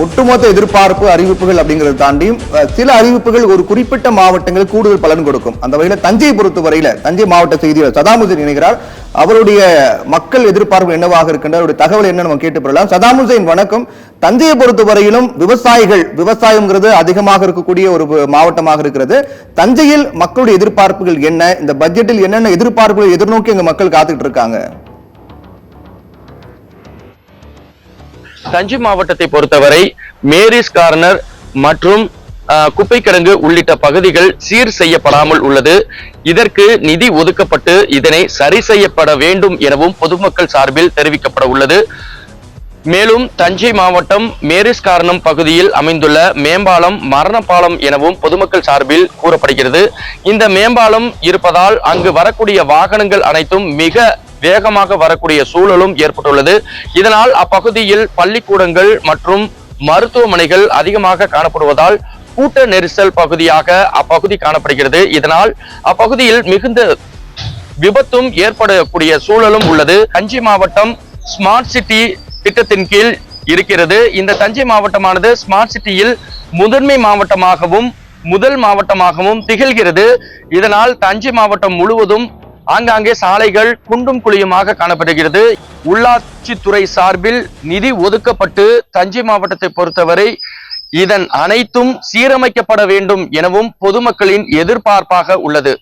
ஒட்டுமொத்த எதிர்பார்ப்பு அறிவிப்புகள் அப்படிங்கறத தாண்டியும் சில அறிவிப்புகள் ஒரு குறிப்பிட்ட மாவட்டங்களுக்கு கூடுதல் பலன் கொடுக்கும். அந்த வகையில் தஞ்சையை பொறுத்தவரையில தஞ்சை மாவட்ட செய்தியாளர் சதாமுசேன் இணைகிறார். அவருடைய மக்கள் எதிர்பார்ப்பு என்னவாக இருக்கின்ற அவருடைய தகவல் என்ன நம்ம கேட்டு பெறலாம். சதாமுசேன் வணக்கம். தஞ்சையை பொறுத்தவரையிலும் விவசாயம்ங்கிறது அதிகமாக இருக்கக்கூடிய ஒரு மாவட்டமாக இருக்கிறது. தஞ்சையில் மக்களுடைய எதிர்பார்ப்புகள் என்ன? இந்த பட்ஜெட்டில் என்னென்ன எதிர்பார்ப்புகள் எதிர்நோக்கி எங்க மக்கள் காத்துட்டு இருக்காங்க? தஞ்சை மாவட்டத்தை பொறுத்தவரை மேரிஸ் கார்னர் மற்றும் குப்பைக்கிடங்கு உள்ளிட்ட பகுதிகள் சீர் செய்யப்படாமல் உள்ளது. இதற்கு நிதி ஒதுக்கப்பட்டு இதனை சரி செய்யப்பட வேண்டும் எனவும் பொதுமக்கள் சார்பில் தெரிவிக்கப்பட உள்ளது. மேலும் தஞ்சை மாவட்டம் மேரிஸ் கார்னம் பகுதியில் அமைந்துள்ள மேம்பாலம் மரணப்பாலம் எனவும் பொதுமக்கள் சார்பில் கூறப்படுகிறது. இந்த மேம்பாலம் இருப்பதால் அங்கு வரக்கூடிய வாகனங்கள் அனைத்தும் மிக வேகமாக வரக்கூடிய சூழலும் ஏற்பட்டுள்ளது. இதனால் அப்பகுதியில் பள்ளிக்கூடங்கள் மற்றும் மருத்துவமனைகள் அதிகமாக காணப்படுவதால் கூட்ட நெரிசல் பகுதியாக அப்பகுதி காணப்படுகிறது. இதனால் அப்பகுதியில் மிகுந்த விபத்தும் ஏற்படக்கூடிய சூழலும் உள்ளது. தஞ்சை மாவட்டம் ஸ்மார்ட் சிட்டி திட்டத்தின் கீழ் இருக்கிறது. இந்த தஞ்சை மாவட்டமானது ஸ்மார்ட் சிட்டியில் முதன்மை மாவட்டமாகவும் முதல் மாவட்டமாகவும் திகழ்கிறது. இதனால் தஞ்சை மாவட்டம் முழுவதும் ஆங்காங்கே சாலைகள் குண்டும் குழியுமாக காணப்படுகிறது. உள்ளாட்சித்துறை சார்பில் நிதி ஒதுக்கப்பட்டு தஞ்சை மாவட்டத்தை பொறுத்தவரை இதன் அனைத்தும் சீரமைக்கப்பட வேண்டும் எனவும் பொதுமக்களின் எதிர்பார்ப்பாக உள்ளது.